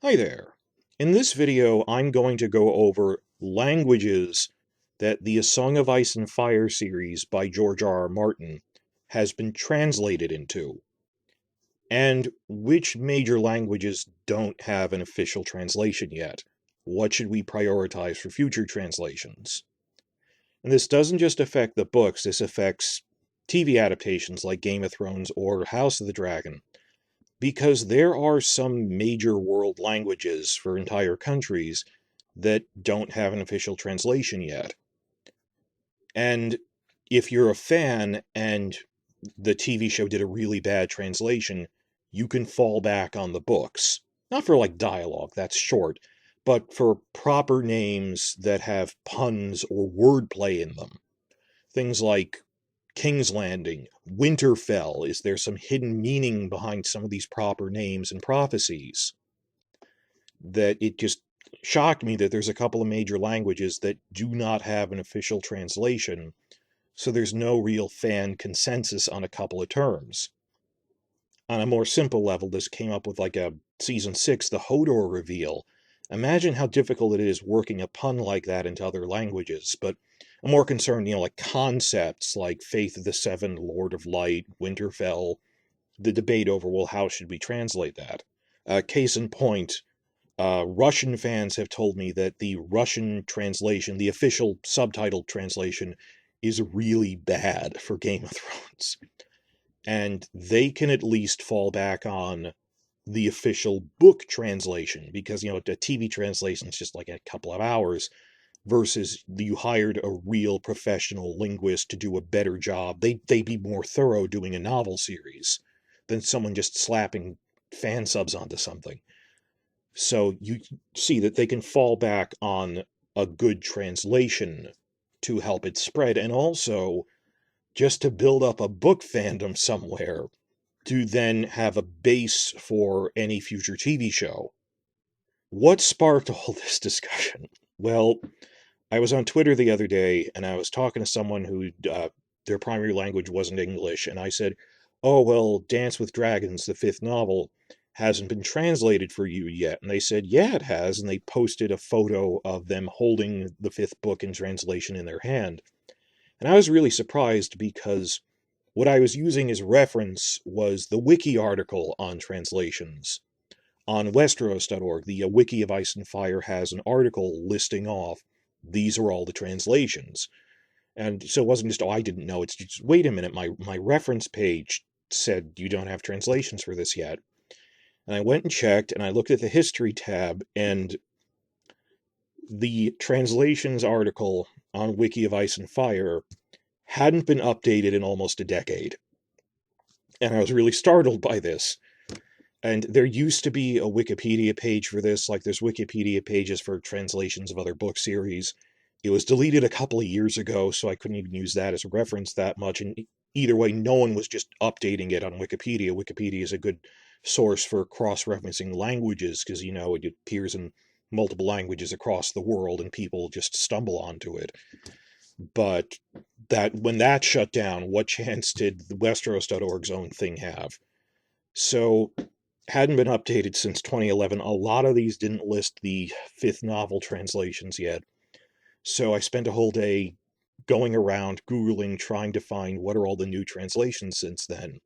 Hi there. In this video, I'm going to go over languages that the A Song of Ice and Fire series by George R. R. Martin has been translated into, and which major languages don't have an official translation yet. What should we prioritize for future translations? And this doesn't just affect the books, this affects TV adaptations like Game of Thrones or House of the Dragon, because there are some major world languages for entire countries that don't have an official translation yet. And if you're a fan and the TV show did a really bad translation, you can fall back on the books. Not for like dialogue, that's short, but for proper names that have puns or wordplay in them. Things like King's Landing, Winterfell. Is there some hidden meaning behind some of these proper names and prophecies? That it just shocked me that there's a couple of major languages that do not have an official translation, so there's no real fan consensus on a couple of terms. On a more simple level, this came up with like a season 6, the Hodor reveal. Imagine how difficult it is working a pun like that into other languages, but I'm more concerned, like concepts like Faith of the Seven, Lord of Light, Winterfell, the debate over, well, how should we translate that? Case in point, Russian fans have told me that the Russian translation, the official subtitled translation, is really bad for Game of Thrones. And they can at least fall back on the official book translation, because, a TV translation is just like a couple of hours, versus you hired a real professional linguist to do a better job. They'd be more thorough doing a novel series than someone just slapping fan subs onto something. So you see that they can fall back on a good translation to help it spread, and also just to build up a book fandom somewhere to then have a base for any future TV show. What sparked all this discussion? Well, I was on Twitter the other day, and I was talking to someone who their primary language wasn't English, and I said, "Oh, well, Dance with Dragons, the fifth novel, hasn't been translated for you yet." And they said, "Yeah, it has," and they posted a photo of them holding the fifth book in translation in their hand. And I was really surprised, because what I was using as reference was the wiki article on translations. On Westeros.org, the Wiki of Ice and Fire has an article listing off, these are all the translations. And so it wasn't just, oh, I didn't know, it's just, wait a minute, my reference page said you don't have translations for this yet. And I went and checked, and I looked at the history tab, and the translations article on Wiki of Ice and Fire hadn't been updated in almost a decade. And I was really startled by this. And there used to be a Wikipedia page for this, like there's Wikipedia pages for translations of other book series. It was deleted a couple of years ago, so I couldn't even use that as a reference that much. And either way, no one was just updating it on Wikipedia. Wikipedia is a good source for cross-referencing languages, because, it appears in multiple languages across the world, and people just stumble onto it. But when that shut down, what chance did the Westeros.org's own thing have? So, hadn't been updated since 2011. A lot of these didn't list the fifth novel translations yet. So I spent a whole day going around, Googling, trying to find what are all the new translations since then.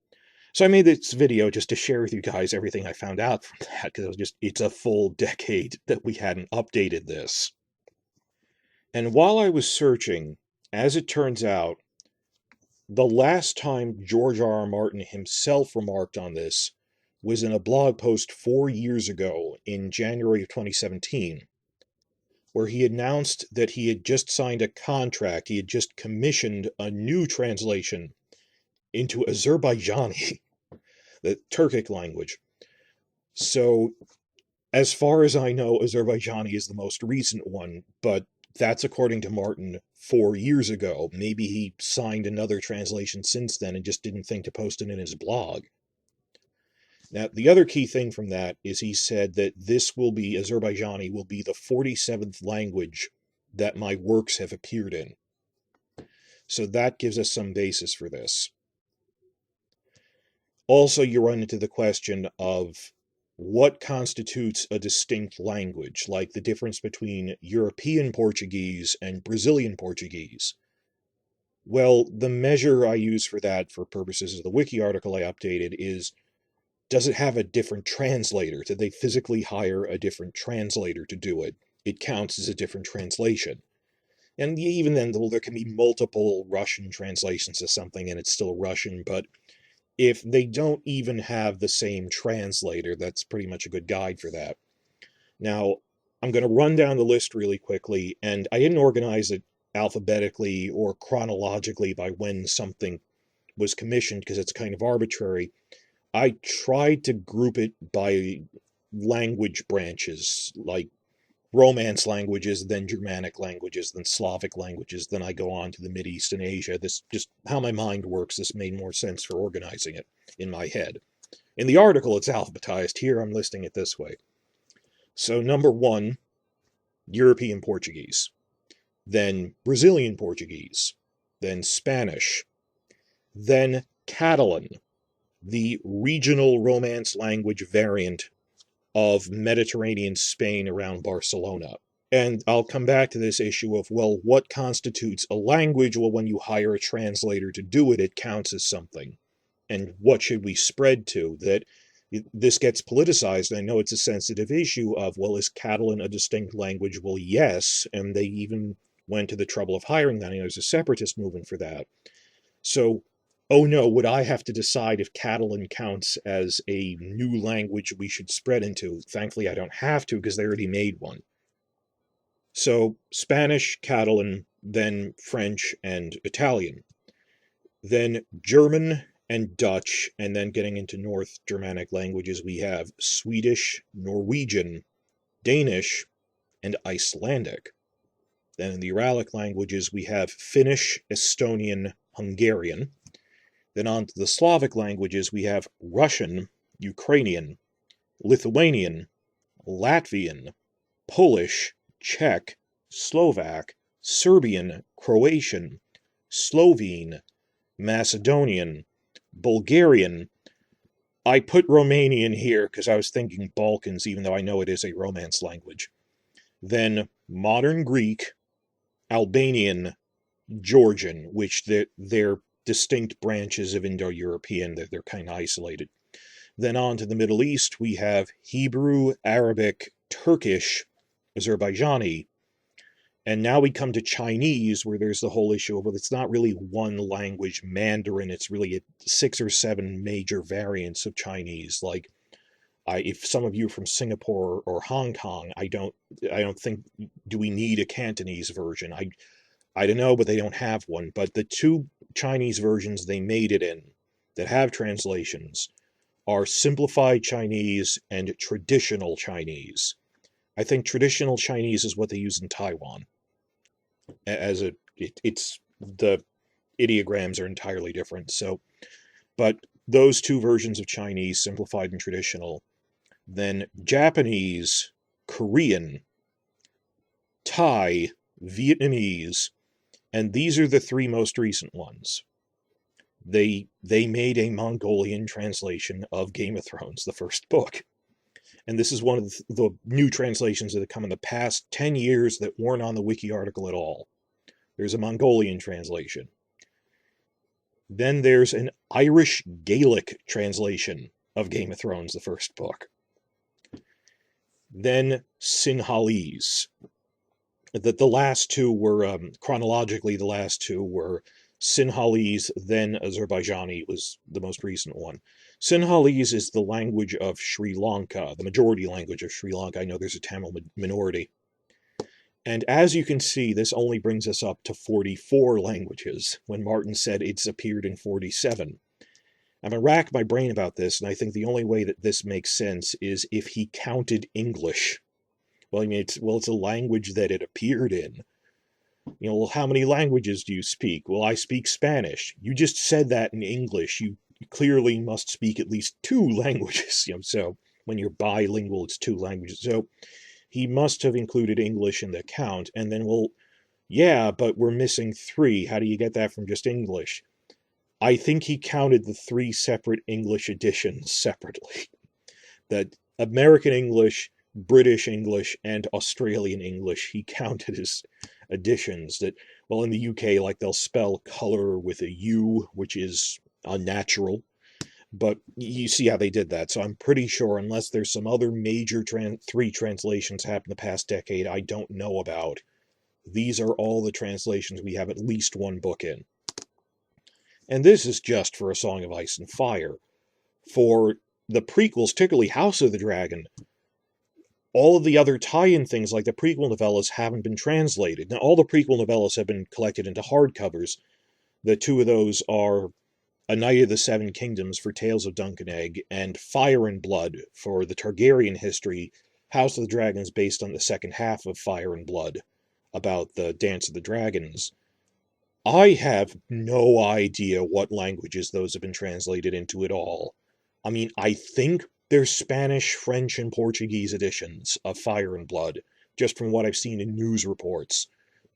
So I made this video just to share with you guys everything I found out from that, because it's a full decade that we hadn't updated this. And while I was searching, as it turns out, the last time George R. R. Martin himself remarked on this was in a blog post 4 years ago in January of 2017, where he announced that he had just signed a contract, he had just commissioned a new translation into Azerbaijani, the Turkic language. So, as far as I know, Azerbaijani is the most recent one, but that's according to Martin 4 years ago. Maybe he signed another translation since then and just didn't think to post it in his blog. Now, the other key thing from that is he said that Azerbaijani will be the 47th language that my works have appeared in. So that gives us some basis for this. Also, you run into the question of what constitutes a distinct language, like the difference between European Portuguese and Brazilian Portuguese. Well, the measure I use for that, for purposes of the wiki article I updated, is, does it have a different translator? Did they physically hire a different translator to do it? It counts as a different translation. And even then, there can be multiple Russian translations of something and it's still Russian, but if they don't even have the same translator, that's pretty much a good guide for that. Now, I'm going to run down the list really quickly, and I didn't organize it alphabetically or chronologically by when something was commissioned because it's kind of arbitrary. I tried to group it by language branches, like Romance languages, then Germanic languages, then Slavic languages, then I go on to the Mideast and Asia. This just how my mind works. This made more sense for organizing it in my head. In the article, it's alphabetized. Here, I'm listing it this way. So, number 1, European Portuguese, then Brazilian Portuguese, then Spanish, then Catalan, the regional Romance language variant of Mediterranean Spain around Barcelona. And I'll come back to this issue of, well, what constitutes a language? Well, when you hire a translator to do it, it counts as something. And what should we spread to? That this gets politicized. I know it's a sensitive issue of, well, is Catalan a distinct language? Well, yes, and they even went to the trouble of hiring that. There's a separatist movement for that. So, oh no, would I have to decide if Catalan counts as a new language we should spread into? Thankfully, I don't have to because they already made one. So, Spanish, Catalan, then French and Italian. Then German and Dutch, and then getting into North Germanic languages, we have Swedish, Norwegian, Danish, and Icelandic. Then in the Uralic languages, we have Finnish, Estonian, Hungarian. Then on to the Slavic languages, we have Russian, Ukrainian, Lithuanian, Latvian, Polish, Czech, Slovak, Serbian, Croatian, Slovene, Macedonian, Bulgarian. I put Romanian here because I was thinking Balkans, even though I know it is a Romance language. Then Modern Greek, Albanian, Georgian, which they're distinct branches of Indo-European, that they're kind of isolated. Then on to the Middle East, we have Hebrew, Arabic, Turkish, Azerbaijani, and now we come to Chinese, where there's the whole issue of, well, it's not really one language, Mandarin, it's really 6 or 7 major variants of Chinese. Like, if some of you are from Singapore or Hong Kong, I don't think, do we need a Cantonese version? I don't know, but they don't have one. But the 2 Chinese versions they made it in that have translations are Simplified Chinese and Traditional Chinese. I think Traditional Chinese is what they use in Taiwan. It's the ideograms are entirely different. So, but those 2 versions of Chinese, Simplified and Traditional. Then Japanese, Korean, Thai, Vietnamese, and these are the 3 most recent ones. They made a Mongolian translation of Game of Thrones, the first book. And this is one of the new translations that have come in the past 10 years that weren't on the wiki article at all. There's a Mongolian translation. Then there's an Irish Gaelic translation of Game of Thrones, the first book. Then Sinhalese. The last 2 were, chronologically, the last 2 were Sinhalese, then Azerbaijani was the most recent one. Sinhalese is the language of Sri Lanka, the majority language of Sri Lanka. I know there's a Tamil minority. And as you can see, this only brings us up to 44 languages, when Martin said it's appeared in 47. I'm going to rack my brain about this, and I think the only way that this makes sense is if he counted English. Well, I mean, it's a language that it appeared in. You know, well, how many languages do you speak? Well, I speak Spanish. You just said that in English. You clearly must speak at least 2 languages. You know, so when you're bilingual, it's 2 languages. So he must have included English in the count. And then, well, yeah, but we're missing 3. How do you get that from just English? I think he counted the 3 separate English editions separately. That American English, British English, and Australian English he counted as additions. That, well, in the UK, like, they'll spell color with a U, which is unnatural. But you see how they did that. So I'm pretty sure, unless there's some other major three translations happened the past decade I don't know about, these are all the translations we have at least one book in. And this is just for A Song of Ice and Fire. For the prequels, particularly House of the Dragon, all of the other tie-in things like the prequel novellas haven't been translated. Now, all the prequel novellas have been collected into hardcovers. The two of those are A Knight of the Seven Kingdoms for Tales of Dunk and Egg, and Fire and Blood for the Targaryen history. House of the Dragon is based on the second half of Fire and Blood, about the Dance of the Dragons. I have no idea what languages those have been translated into at all. I mean, I think there's Spanish, French, and Portuguese editions of Fire and Blood, just from what I've seen in news reports.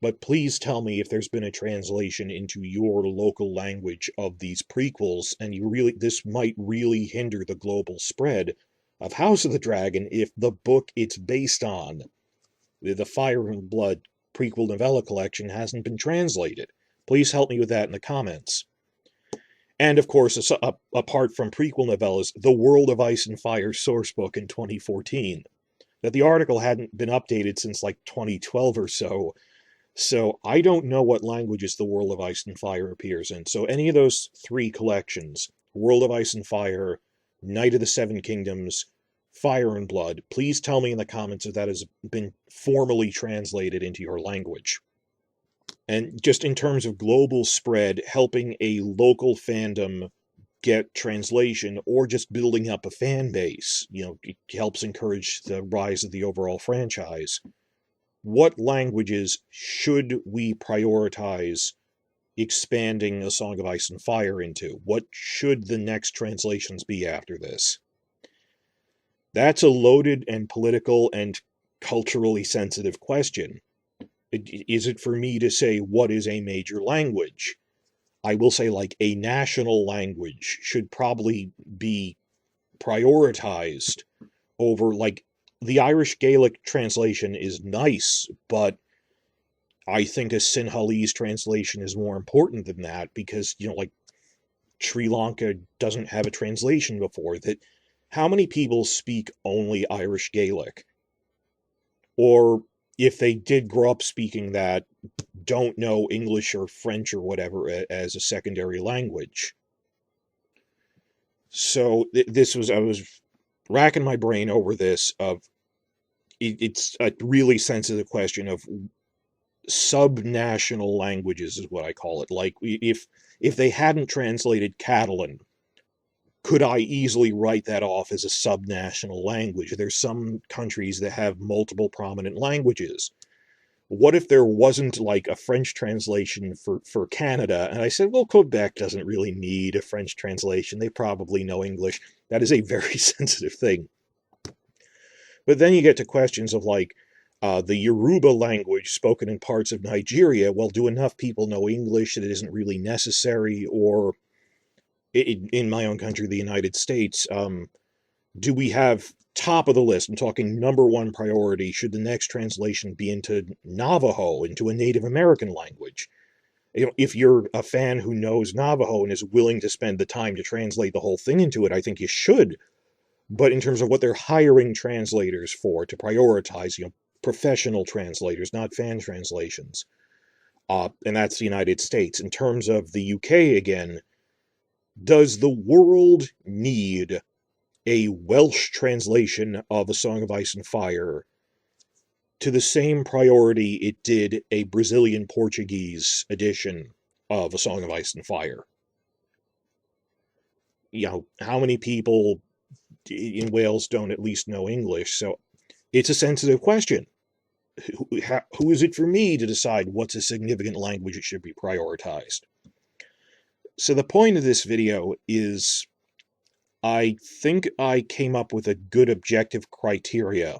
But please tell me if there's been a translation into your local language of these prequels, and this might really hinder the global spread of House of the Dragon if the book it's based on, the Fire and Blood prequel novella collection, hasn't been translated. Please help me with that in the comments. And of course, apart from prequel novellas, The World of Ice and Fire sourcebook in 2014. That the article hadn't been updated since like 2012 or so. So I don't know what languages The World of Ice and Fire appears in. So any of those three collections, World of Ice and Fire, Knight of the Seven Kingdoms, Fire and Blood, please tell me in the comments if that has been formally translated into your language. And just in terms of global spread, helping a local fandom get translation, or just building up a fan base, it helps encourage the rise of the overall franchise. What languages should we prioritize expanding A Song of Ice and Fire into? What should the next translations be after this? That's a loaded and political and culturally sensitive question. Is it for me to say what is a major language? I will say, like, a national language should probably be prioritized over, like, the Irish Gaelic translation is nice, but I think a Sinhalese translation is more important than that, because, like, Sri Lanka doesn't have a translation before. That, how many people speak only Irish Gaelic? Or, if they did grow up speaking that, don't know English or French or whatever as a secondary language. So I was racking my brain over this. It's a really sensitive question of subnational languages is what I call it. Like, if they hadn't translated Catalan, could I easily write that off as a subnational language? There's some countries that have multiple prominent languages. What if there wasn't, like, a French translation for Canada? And I said, well, Quebec doesn't really need a French translation. They probably know English. That is a very sensitive thing. But then you get to questions of, like, the Yoruba language spoken in parts of Nigeria. Well, do enough people know English that it isn't really necessary? Or, in my own country, the United States, do we have top of the list? I'm talking number one priority. Should the next translation be into Navajo, into a Native American language? If you're a fan who knows Navajo and is willing to spend the time to translate the whole thing into it, I think you should. But in terms of what they're hiring translators for, to prioritize, professional translators, not fan translations. And that's the United States. In terms of the UK, again, does the world need a Welsh translation of A Song of Ice and Fire to the same priority it did a Brazilian Portuguese edition of A Song of Ice and Fire? How many people in Wales don't at least know English? So it's a sensitive question. Who is it for me to decide what's a significant language that should be prioritized? So the point of this video is, I think I came up with a good objective criteria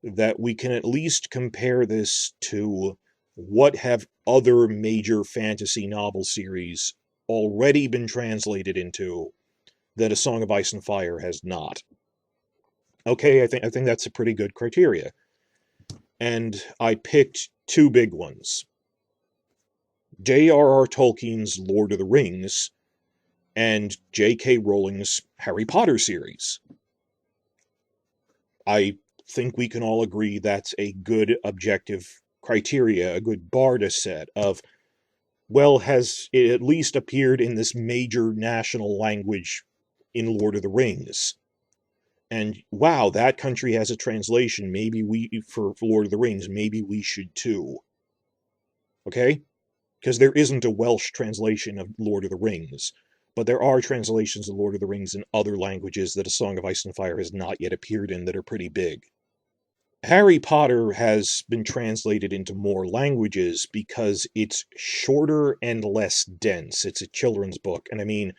that we can at least compare this to what have other major fantasy novel series already been translated into that A Song of Ice and Fire has not. Okay, I think that's a pretty good criteria. And I picked two big ones. J.R.R. Tolkien's Lord of the Rings and J.K. Rowling's Harry Potter series. I think we can all agree that's a good objective criteria, a good bar to set of, well, has it at least appeared in this major national language in Lord of the Rings? And wow, that country has a translation. Maybe for Lord of the Rings, maybe we should too. Okay? Because there isn't a Welsh translation of Lord of the Rings, but there are translations of Lord of the Rings in other languages that A Song of Ice and Fire has not yet appeared in that are pretty big. Harry Potter has been translated into more languages because it's shorter and less dense. It's a children's book, and I mean,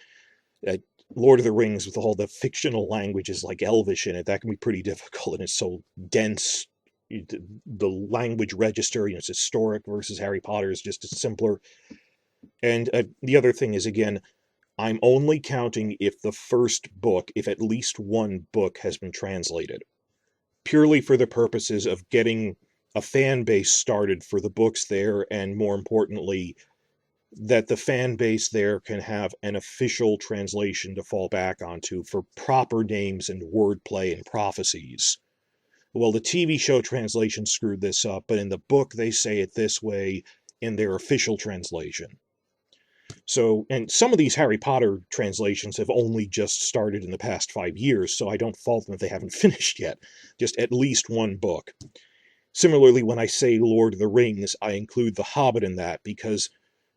Lord of the Rings with all the fictional languages like Elvish in it, that can be pretty difficult, and it's so dense. The language register, it's historic, versus Harry Potter is just simpler. And the other thing is, again, I'm only counting if the first book, if at least one book has been translated, purely for the purposes of getting a fan base started for the books there, and more importantly, that the fan base there can have an official translation to fall back onto for proper names and wordplay and prophecies. Well, the TV show translation screwed this up, but in the book they say it this way in their official translation. So, and some of these Harry Potter translations have only just started in the past 5 years, so I don't fault them if they haven't finished yet. Just at least one book. Similarly, when I say Lord of the Rings, I include The Hobbit in that, because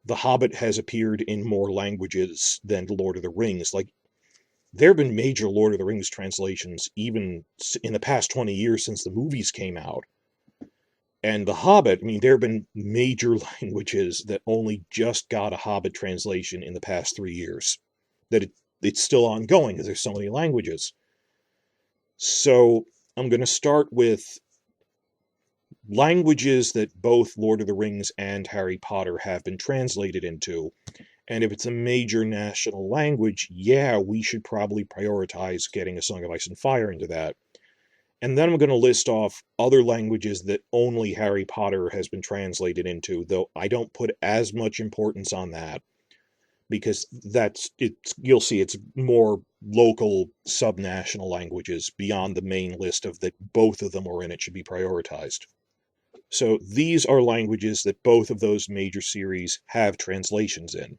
The Hobbit has appeared in more languages than Lord of the Rings. Like, there have been major Lord of the Rings translations even in the past 20 years since the movies came out. And The Hobbit, I mean, there have been major languages that only just got a Hobbit translation in the past 3 years. That it's still ongoing because there's so many languages. So I'm going to start with languages that both Lord of the Rings and Harry Potter have been translated into. And if it's a major national language, yeah, we should probably prioritize getting A Song of Ice and Fire into that. And then I'm going to list off other languages that only Harry Potter has been translated into, though I don't put as much importance on that, because you'll see it's more local subnational languages beyond the main list of that both of them are in it should be prioritized. So these are languages that both of those major series have translations in.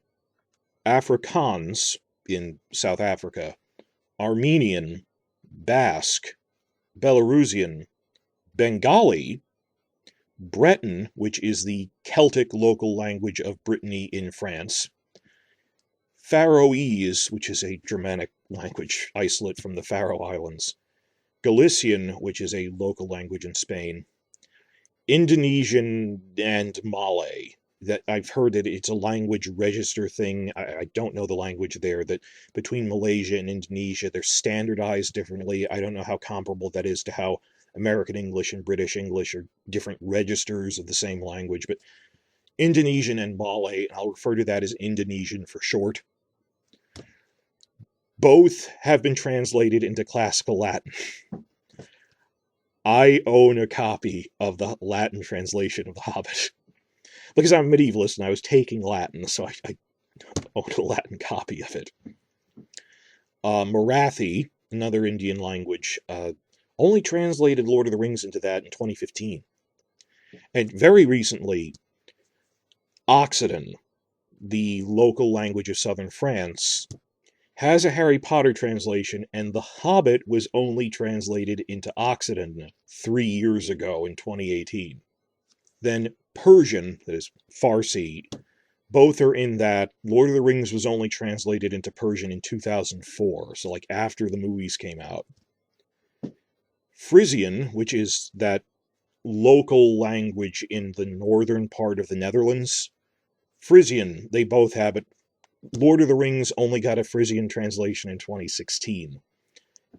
Afrikaans in South Africa, Armenian, Basque, Belarusian, Bengali, Breton, which is the Celtic local language of Brittany in France, Faroese, which is a Germanic language isolate from the Faroe Islands, Galician, which is a local language in Spain, Indonesian, and Malay. That I've heard that it's a language register thing. I don't know the language there, that between Malaysia and Indonesia, they're standardized differently. I don't know how comparable that is to how American English and British English are different registers of the same language, but Indonesian and Malay, I'll refer to that as Indonesian for short, both have been translated into classical Latin. I own a copy of the Latin translation of The Hobbit. Because I'm a medievalist and I was taking Latin, so I own a Latin copy of it. Marathi, another Indian language, only translated Lord of the Rings into that in 2015. And very recently, Occitan, the local language of southern France, has a Harry Potter translation, and The Hobbit was only translated into Occitan 3 years ago in 2018. Then Persian, that is Farsi, both are in that. Lord of the Rings was only translated into Persian in 2004, so like after the movies came out. Frisian, which is that local language in the northern part of the Netherlands. Frisian, they both have it. Lord of the Rings only got a Frisian translation in 2016.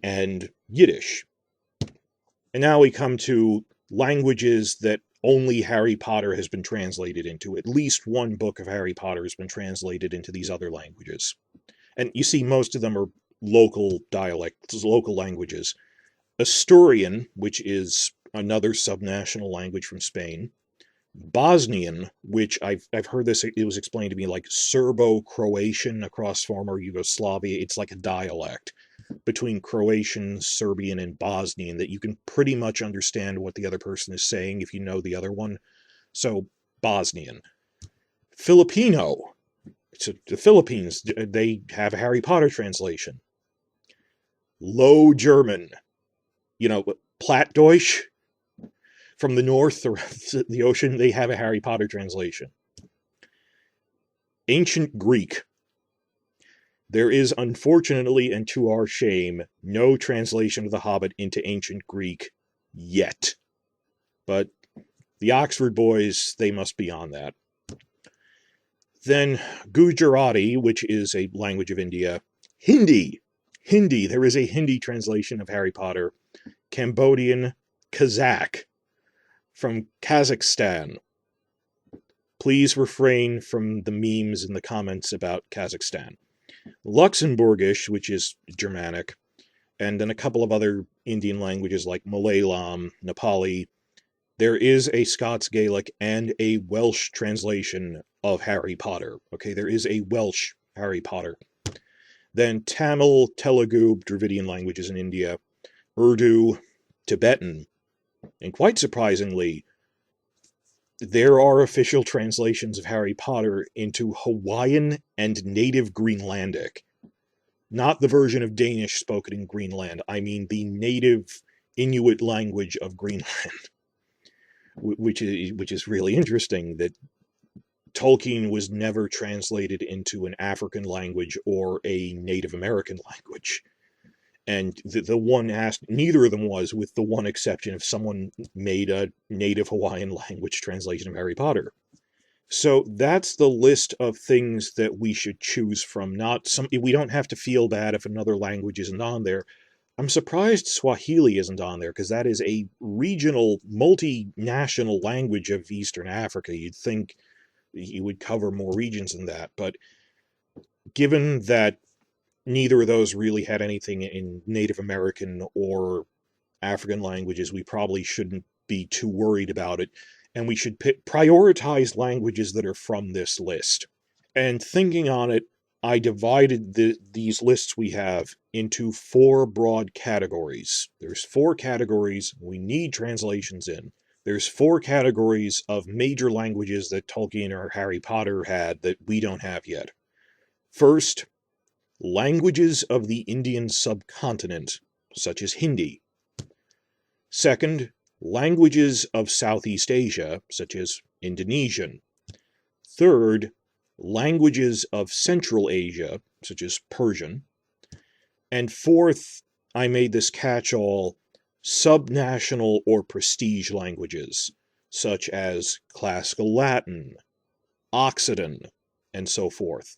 And Yiddish. And now we come to languages that only Harry Potter has been translated into. At least one book of Harry Potter has been translated into these other languages. And you see most of them are local dialects, local languages. Asturian, which is another subnational language from Spain. Bosnian, which I've heard this, it was explained to me like Serbo-Croatian across former Yugoslavia. It's like a dialect between Croatian, Serbian, and Bosnian that you can pretty much understand what the other person is saying if you know the other one. So, Bosnian. Filipino. So the Philippines, they have a Harry Potter translation. Low German. You know, Plattdeutsch. From the north, the ocean, they have a Harry Potter translation. Ancient Greek. There is, unfortunately, and to our shame, no translation of The Hobbit into Ancient Greek yet. But the Oxford boys, they must be on that. Then Gujarati, which is a language of India. Hindi. Hindi. There is a Hindi translation of Harry Potter. Cambodian. Kazakh. From Kazakhstan. Please refrain from the memes in the comments about Kazakhstan. Luxembourgish, which is Germanic, and then a couple of other Indian languages like Malayalam, Nepali. There is a Scots Gaelic and a Welsh translation of Harry Potter. Okay, there is a Welsh Harry Potter. Then Tamil, Telugu, Dravidian languages in India, Urdu, Tibetan, and quite surprisingly, there are official translations of Harry Potter into Hawaiian and native Greenlandic. Not the version of Danish spoken in Greenland. I mean the native Inuit language of Greenland. Which is really interesting that Tolkien was never translated into an African language or a Native American language. And the one asked, neither of them was, with the one exception if someone made a native Hawaiian language translation of Harry Potter. So that's the list of things that we should choose from. We don't have to feel bad if another language isn't on there. I'm surprised Swahili isn't on there, because that is a regional, multinational language of Eastern Africa. You'd think you would cover more regions than that. But given that neither of those really had anything in Native American or African languages, we probably shouldn't be too worried about it, and we should prioritize languages that are from this list. And thinking on it, I divided these lists we have into 4 broad categories. There's 4 categories we need translations in. There's 4 categories of major languages that Tolkien or Harry Potter had that we don't have yet. First, languages of the Indian subcontinent, such as Hindi. Second, languages of Southeast Asia, such as Indonesian. Third, languages of Central Asia, such as Persian. And fourth, I made this catch-all, subnational or prestige languages, such as Classical Latin, Occitan, and so forth.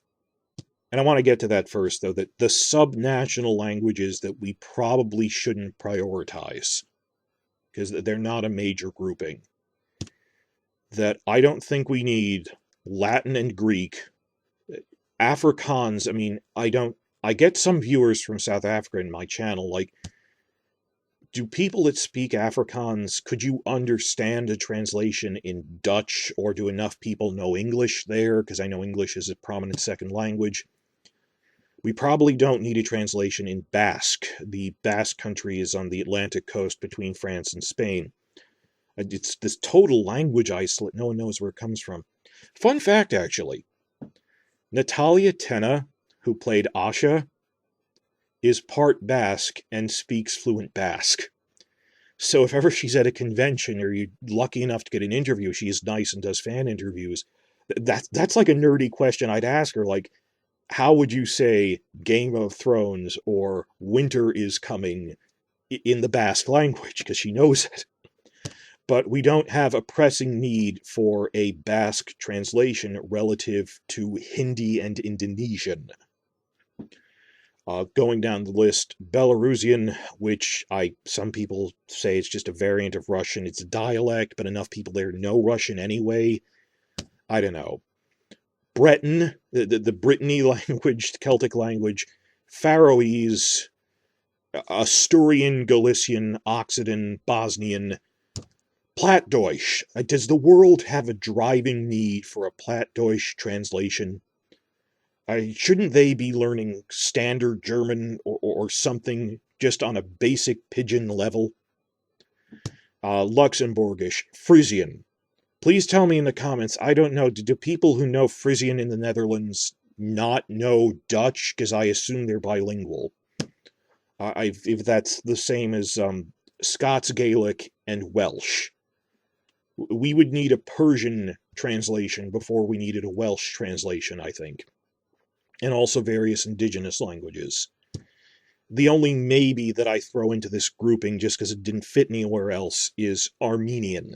And I want to get to that first, though, that the subnational languages that we probably shouldn't prioritize, because they're not a major grouping. That I don't think we need Latin and Greek. Afrikaans, I mean, I get some viewers from South Africa in my channel, like, do people that speak Afrikaans, could you understand a translation in Dutch, or do enough people know English there? Because I know English is a prominent second language. We probably don't need a translation in Basque. The Basque country is on the Atlantic coast between France and Spain. It's this total language isolate. No one knows where it comes from. Fun fact, actually. Natalia Tena, who played Asha, is part Basque and speaks fluent Basque. So if ever she's at a convention or you're lucky enough to get an interview, she is nice and does fan interviews. That's like a nerdy question I'd ask her, like, how would you say Game of Thrones or Winter is Coming in the Basque language? Because she knows it. But we don't have a pressing need for a Basque translation relative to Hindi and Indonesian. Going down the list, Belarusian, which some people say it's just a variant of Russian. It's a dialect, but enough people there know Russian anyway. I don't know. Breton, the Brittany language, the Celtic language. Faroese, Asturian, Galician, Occitan, Bosnian, Plattdeutsch. Does the world have a driving need for a Plattdeutsch translation? Shouldn't they be learning standard German or something just on a basic pidgin level? Luxembourgish, Frisian. Please tell me in the comments. I don't know. Do people who know Frisian in the Netherlands not know Dutch? Because I assume they're bilingual. If that's the same as Scots Gaelic and Welsh. We would need a Persian translation before we needed a Welsh translation, I think. And also various indigenous languages. The only maybe that I throw into this grouping, just because it didn't fit anywhere else, is Armenian,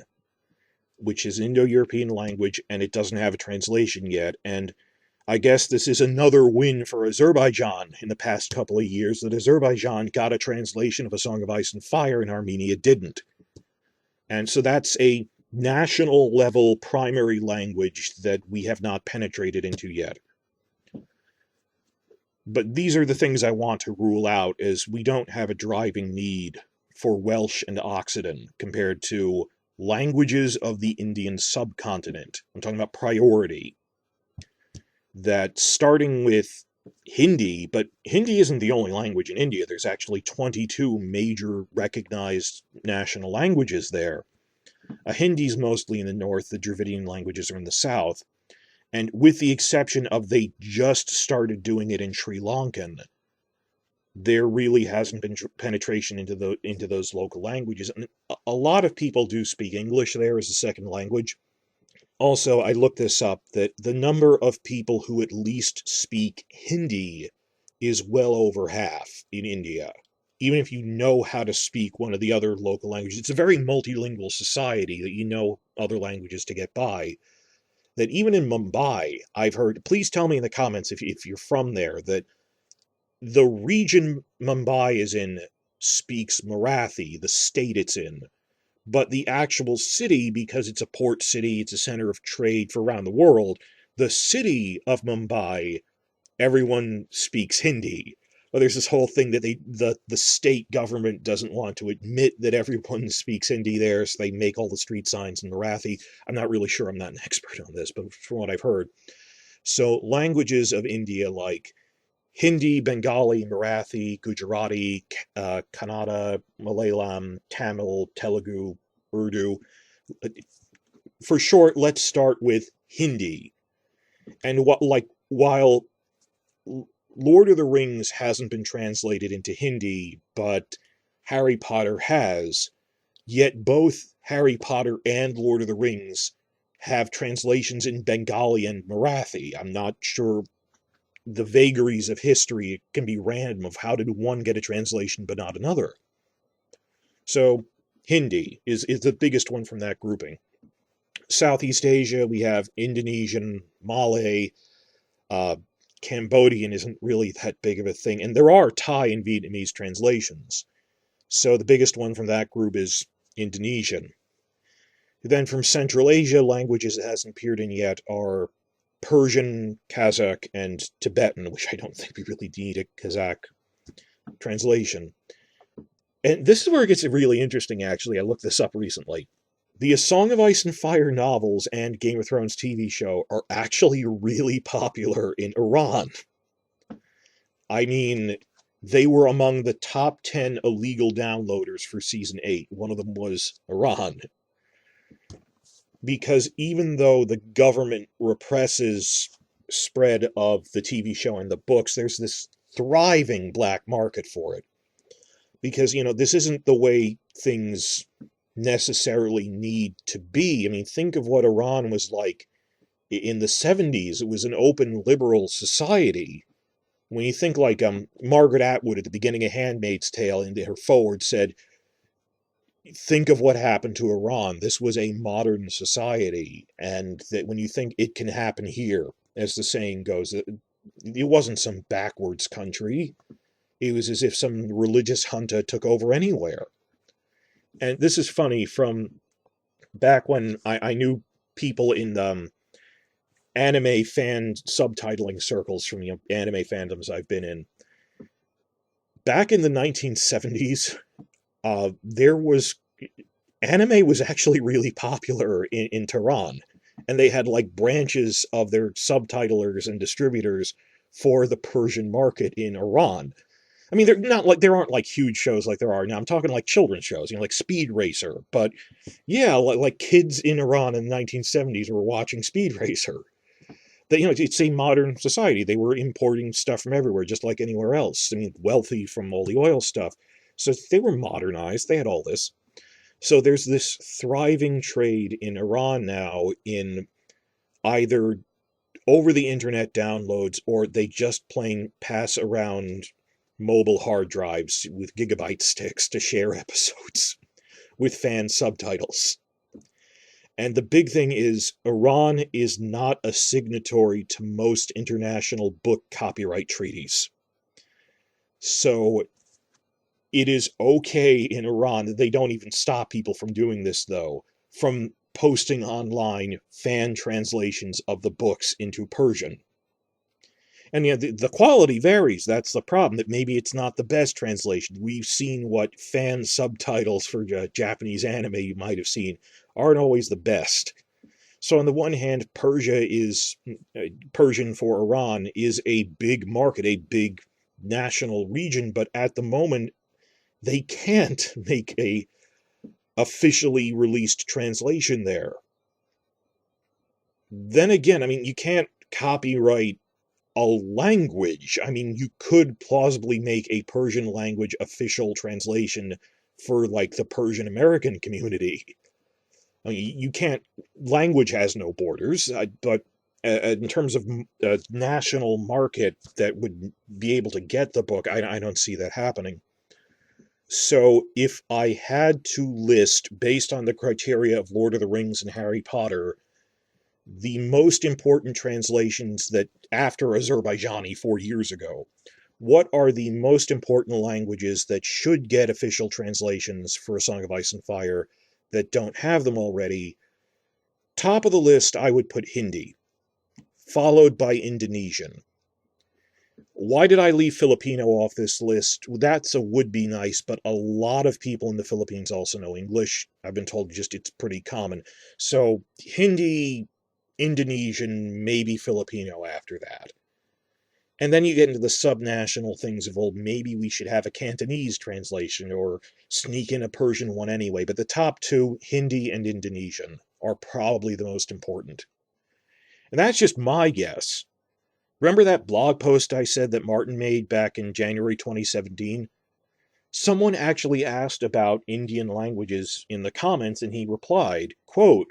which is an Indo-European language, and it doesn't have a translation yet. And I guess this is another win for Azerbaijan in the past couple of years, that Azerbaijan got a translation of A Song of Ice and Fire, and Armenia didn't. And so that's a national level primary language that we have not penetrated into yet. But these are the things I want to rule out, as we don't have a driving need for Welsh and Occitan compared to languages of the Indian subcontinent. I'm talking about priority. That starting with Hindi, but Hindi isn't the only language in India. There's actually 22 major recognized national languages there. Hindi's mostly in the north, the Dravidian languages are in the south. And with the exception of they just started doing it in Sri Lankan, there really hasn't been penetration into those local languages. And a lot of people do speak English there as a second language. Also, I looked this up, that the number of people who at least speak Hindi is well over half in India. Even if you know how to speak one of the other local languages, it's a very multilingual society that you know other languages to get by. That even in Mumbai, I've heard, please tell me in the comments if you're from there, that the region Mumbai is in speaks Marathi, the state it's in. But the actual city, because it's a port city, it's a center of trade for around the world, the city of Mumbai, everyone speaks Hindi. Well, there's this whole thing that the state government doesn't want to admit that everyone speaks Hindi there, so they make all the street signs in Marathi. I'm not really sure, I'm not an expert on this, but from what I've heard. So languages of India like Hindi, Bengali, Marathi, Gujarati, Kannada, Malayalam, Tamil, Telugu, Urdu. For short, let's start with Hindi. And while Lord of the Rings hasn't been translated into Hindi, but Harry Potter has, yet both Harry Potter and Lord of the Rings have translations in Bengali and Marathi. I'm not sure the vagaries of history can be random of how did one get a translation but not another. So Hindi is the biggest one from that grouping. Southeast Asia, we have Indonesian, Malay, Cambodian isn't really that big of a thing, and there are Thai and Vietnamese translations. So the biggest one from that group is Indonesian. Then from Central Asia, languages that hasn't appeared in yet are Persian, Kazakh, and Tibetan, which I don't think we really need a Kazakh translation. And this is where it gets really interesting, actually. I looked this up recently. The A Song of Ice and Fire novels and Game of Thrones TV show are actually really popular in Iran. I mean, they were among the top 10 illegal downloaders for Season 8. One of them was Iran. Because even though the government represses spread of the TV show and the books, there's this thriving black market for it. Because, this isn't the way things necessarily need to be. I mean, think of what Iran was like in the 70s. It was an open liberal society. When you think like Margaret Atwood at the beginning of Handmaid's Tale, in her foreword said, think of what happened to Iran. This was a modern society, and that when you think it can happen here, as the saying goes, it wasn't some backwards country. It was as if some religious junta took over anywhere. And this is funny, from back when I knew people in anime fan subtitling circles from the anime fandoms I've been in. back in the 1970s, there was anime was actually really popular in Tehran, and they had like branches of their subtitlers and distributors for the Persian market in Iran. I mean, they're not like there aren't like huge shows like there are now. I'm talking like children's shows, like Speed Racer. But yeah, like kids in Iran in the 1970s were watching Speed Racer. That it's a modern society. They were importing stuff from everywhere, just like anywhere else. I mean, wealthy from all the oil stuff. So they were modernized. They had all this. So there's this thriving trade in Iran now in either over the internet downloads or they just plain pass around mobile hard drives with gigabyte sticks to share episodes with fan subtitles. And the big thing is, Iran is not a signatory to most international book copyright treaties. So it is okay in Iran that they don't even stop people from doing this, though, from posting online fan translations of the books into Persian. And the quality varies. That's the problem, that maybe it's not the best translation. We've seen what fan subtitles for Japanese anime you might have seen aren't always the best. So on the one hand, Persian for Iran is a big market, a big national region, but at the moment, they can't make a officially released translation there. Then again, I mean, you can't copyright a language. I mean, you could plausibly make a Persian language official translation for like the Persian American community. I mean, you can't, language has no borders, but in terms of a national market that would be able to get the book, I don't see that happening. So if I had to list, based on the criteria of Lord of the Rings and Harry Potter, the most important translations that after Azerbaijani 4 years ago, what are the most important languages that should get official translations for A Song of Ice and Fire that don't have them already? Top of the list, I would put Hindi, followed by Indonesian. Why did I leave Filipino off this list? That's a would be nice, but a lot of people in the Philippines also know English. I've been told just it's pretty common. So Hindi, Indonesian, maybe Filipino after that. And then you get into the subnational things of, well, maybe we should have a Cantonese translation or sneak in a Persian one anyway. But the top two, Hindi and Indonesian, are probably the most important. And that's just my guess. Remember that blog post I said that Martin made back in January 2017? Someone actually asked about Indian languages in the comments, and he replied, quote,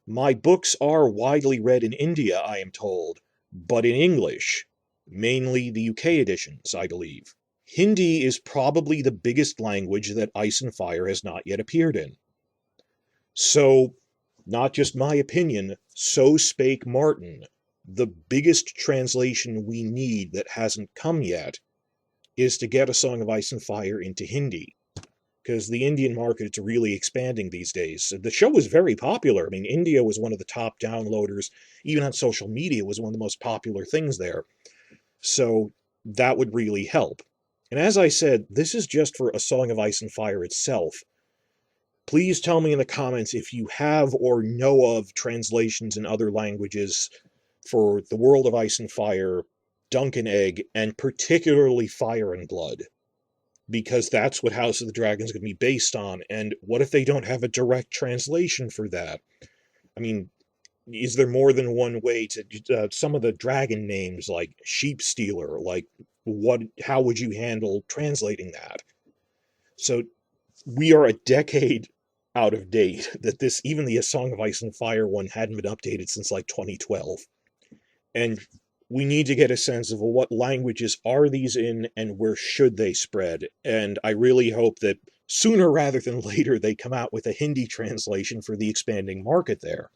"My books are widely read in India, I am told, but in English, mainly the UK editions, I believe. Hindi is probably the biggest language that Ice and Fire has not yet appeared in." So, not just my opinion, so spake Martin. The biggest translation we need that hasn't come yet is to get A Song of Ice and Fire into Hindi. Because the Indian market is really expanding these days. The show was very popular. I mean, India was one of the top downloaders. Even on social media, was one of the most popular things there. So that would really help. And as I said, this is just for A Song of Ice and Fire itself. Please tell me in the comments if you have or know of translations in other languages for The World of Ice and Fire, Dunk and Egg, and particularly Fire and Blood. Because that's what House of the Dragon is going to be based on. And what if they don't have a direct translation for that? I mean, is there more than one way to some of the dragon names, like Sheep Stealer, like how would you handle translating that? So we are a decade out of date that even the A Song of Ice and Fire one hadn't been updated since like 2012. And we need to get a sense of, well, what languages are these in and where should they spread? And I really hope that sooner rather than later they come out with a Hindi translation for the expanding market there.